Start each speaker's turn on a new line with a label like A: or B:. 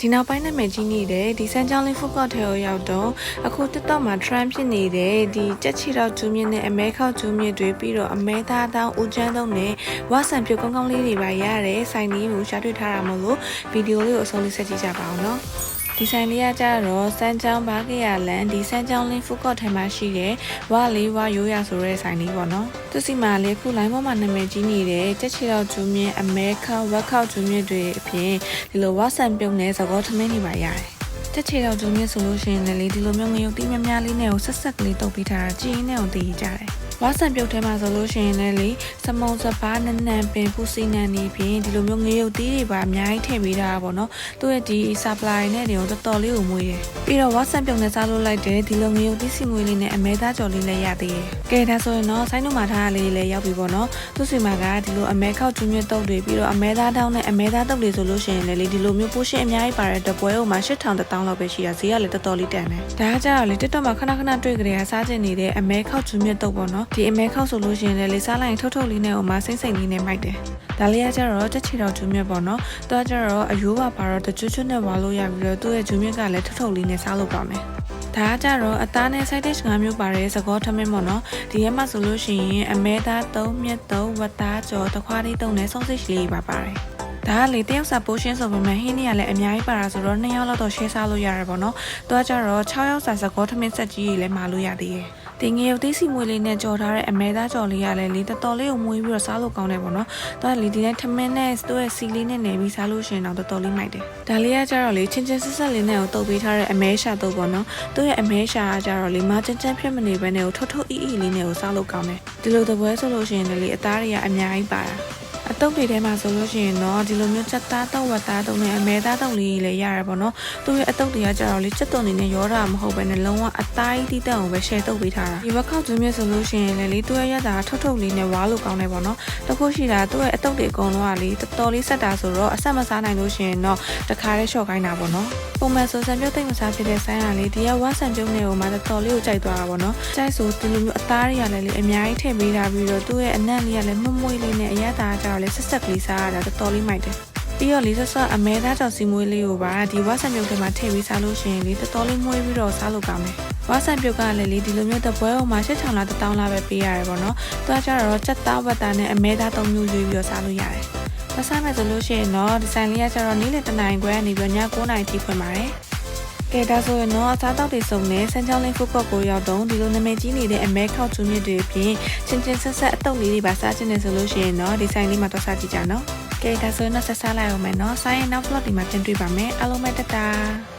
A: ဒီနောက်ပိုင်းနာမည်ကြီးနေတဲ့ဒီစမ်းချောင်းလေးဖုတ်ကော့ထဲကိုရောက်တော့အခုတက်တော့မှာ trend ဖြစ်နေတဲ့ဒီကြက်ချီတော့ကျူးမြင့်နဲ့အမဲခောက်ကျူးမြင့်တွေပြီးတော့အမဲသားတောင်းဦးချမ်းသုံးနဲ့ဝါဆန်ပြုတ်ကောင်းကောင်းလေးတွေပါရတယ်ဆိုင်လေးကိုရှာတွေ့ထားတာမလို့ဗီဒီယိုလေးကိုအဆုံးလေးဆက်ကြည့်ကြပါအောင်နော်ဒီဆိုင်လေးကကြတော့စမ်းချောင်းဘာကရလန်ဒီစမ်းချောင်းလေးဖုတ်ကော့ထဲမှာရှိတဲ့ဝါလေးဝါရိုးရဆိုတဲ့ဆိုင်လေးပေါ့နော်သူစီမှာလေခုလိုင်းပေါ်မှာနာမည်ကြီးနေတဲ့ကြက်ချီတော့ကျူးမြင့်အမဲခောက်ဝက်ခောက်ကျူးမြင့်တွေအပြင်ဒီလိုဝါဆန်ပြုတ်နဲ့သဘောထမင်းတွေပါရတယ်တက်ချေတော့ကျုံမြင့်ဆိုလို့ရှိရင်လည်းဒီလိုမျိုးငရုတ်တိများများလေးနဲ့ကိုဆက်ဆက်ကလေးတုပ်ပေးထားတာကြည်ရင်းနဲ့ကိုတည်ကြတယ်ဝါဆန်ပြုတ်ထဲမှာဆိုလို့ရှိရင်လည်းစမုံစပါးနန်းနန်းပင်ပူစီနန်းနေပြင်ဒီလိုမျိုးငရုတ်တိတွေပါအများကြီးထည့်ပေးထားတာပေါ့နော်သူ့ရဲ့ဒီ supply နဲ့တွေကိုတော်တော်လေးကိုမွေးတယ်ပြီးတော့ဝါဆန်ပြုတ်နဲ့စားလို့လိုက်တယ်ဒီလိုငရုတ်တိစီမွေးလေးနဲ့အမဲသားကြော်လေးလည်းရသေးတယ်ကဲဒါဆိုရင်တော့ဆိုင်းတို့မှာထားရလေးလည်းရောက်ပြီပေါ့နော်သူ့စီမှာကဒီလိုအမဲခောက်ကျူးမြင့်တုပ်တွေပြီးတော့အမဲသားတောင်းနဲ့အမဲသားတုပ်တွေဆိုလို့ရှိရင်လည်းဒီလိုမျိုးပိုးရှင်းအများကြီးပါတဲ့တပွဲဟိုမှာ8000တောင်းလောက်ပဲရှိတာဈေးကလည်းတော်တော်လေးတန်တယ်ဒါကကြတော့လေ TikTok မှာခဏခဏတွေ့ကြတဲ့စားကျင်နေတဲ့အမဲခောက်ကျူးမြင့်တုပ်ပေါ့နော်ဒီအမဲခောက်ဆိုလို့ရှိရင်လည်းစားလိုက်ရင်ထုတ်ထုတ်လေးနဲ့ဟိုမှာစိမ့်စိမ့်လေးနဲ့မိုက်တယ်ဒါလေးကကြတော့တက်ချီတော်ကျူးမြင့်ပေါ့နော်သူကကြတော့အယိုးပါတော့တချွတ်ချွတ်နဲ့ဝါလို့ရပြီးတော့သူ့ရဲ့ကျူးမြင့်ကလည်းထုတ်ထုတ်လေးနဲ့စားလို့ကောင်းတယ်ဒါကကြတော့အသားနဲ့ side dish 5မျိုးပါတဲ့စကောထမင်းပေါ့နော်ဒီထဲမှာဆိုလို့ရှိရင်အမဲသား3မြက်3ဝက်သားကြော်တခွားလေး3နဲ့ sausage လေးပါပါတယ်ဒါကလေတယောက်စာပိုးရှင်းဆိုပေမဲ့ဟင်းတွေကလည်းအများကြီးပါတာဆိုတော့2ယောက်လောက်တော့ share စားလို့ရတယ်ပေါ့နော်သူကကြတော့6ယောက်စာစကောထမင်းဆက်ကြီးကြီးလည်းမာလို့ရသေးတယ်တင်ငယ်ရုပ်သေးစီမွေးလေးနဲ့ကြော်ထားတဲ့အမဲသားကြော်လေးကလည်းလေတော်တော်လေးကိုမွေးပြီးတော့စားလို့ကောင်းတယ်ပေါ့နော်။ဒါလေဒီနဲ့ထမင်းနဲ့သူ့ရဲ့စီလေးနဲ့နေပြီးစားလို့ရှိရင်တော့တော်တော်လေးမိုက်တယ်။ဒါလေးကကြတော့လေချင်းချင်းဆက်ဆက်လေးနဲ့ကိုတုပ်ပေးထားတဲ့အမဲရှာတုပ်ပေါ့နော်။သူ့ရဲ့အမဲရှာကကြတော့လေမချမ်းချမ်းဖြစ်မနေဘဲနဲ့ကိုထွတ်ထွတ်အီအီလေးနဲ့ကိုစားလို့ကောင်းတယ်။ဒီလိုတပွဲဆိုလို့ရှိရင်လေအသားတွေကအများကြီးပါတာ။အတုပ်တွေထဲမှာဆိုလို့ရှိရင်တော့ဒီလိုမျိုးချက်သားတုပ်ဝက်သားတုပ်နဲ့အမဲသားတုပ်လေးလည်းရရပါတော့သူ့ရဲ့အတုပ်တွေကကြတော့လေချက်တုံနေနဲ့ရောတာမဟုတ်ပဲနဲ့လုံးဝအသားကြီးတိတက်အောင်ပဲ share တုပ်ပေးထားတာဒီဘက်ခောက်ကျွန်းမြဆိုလို့ရှိရင်လည်းသူ့ရဲ့ရတာထုတ်ထုတ်လေးနဲ့ဝါလို့ကောင်းတယ်ပေါ့နော်တခုရှိတာသူ့ရဲ့အတုပ်တွေအကုန်လုံးကလေတော်တော်လေးဆက်တာဆိုတော့အဆက်မစားနိုင်လို့ရှိရင်တော့တခါတည်းရှော့ခိုင်းတာပေါ့နော်ပုံမှန်ဆိုဆန်ပြုတ်တိတ်မစားဖြစ်တဲ့ဆိုင်းကလေဒီကဝါဆန်ပြုတ်နဲ့ဟိုမှာတော်တော်လေးကိုကြိုက်သွားတာပေါ့နော်ကြိုက်ဆိုဒီလိုမျိုးအသားတွေကလည်းလေအများကြီးထည့်ပေးထားပြီးတော့သူ့ရဲ့အနံ့လေးကလည်းမွမွေးလေးနဲ့အရသာကြတော့လေဆက်ဆက်ကလေးစားရတာတော်တော်လေးမိုက်တယ်ပြီးတော့လေးဆက်ဆက်အမဲသားကြော်စီမွေးလေးကိုပါဒီဝါဆန်ပြုတ်ထဲမှာထည့်ပြီးစားလို့ရှိရင်လေတော်တော်လေးမွေးပြီးတော့စားလို့ကောင်းတယ်ဝါဆန်ပြုတ်ကလည်းလေဒီလိုမျိုးတပွဲဟိုမှာ8000လား1000လားပဲပေးရတယ်ပေါ့နော်သူကကြတော့ချက်သားဝက်သားနဲ့အမဲသား3မျိုးရွေးပြီးတော့စားလို့ရတယ်မစားမယ်ဆိုလို့ရှိရင်တော့ဒီဆိုင်လေးကကြတော့နေ့လယ်တနာရီခွဲကနေပြီးည9နာရီထိဖွင့်ပါတယ်ကဲဒါဆိုရင်တော့အစားတောက်တွေစုံနဲ့စမ်းချောင်းလေးဖုတ်ကော့ကိုရောက်တော့ဒီလိုနာမည်ကြီးနေတဲ့အမဲခောက်ကျူးမြင့်တွေအပြင်ချင်းချင်းဆက်ဆက်အတုပ်လေးတွေပါစားချင်တယ်ဆိုလို့ရှိရင်တော့ဒီဆိုင်လေးမှာတော့စားကြည့်ကြနော်ကဲဒါဆိုရင်တော့ဆက်စားလိုက်အောင်မယ်နော်စားရင်နောက် vlog ဒီမှာပြန်တွေ့ပါမယ်အားလုံးပဲတတာ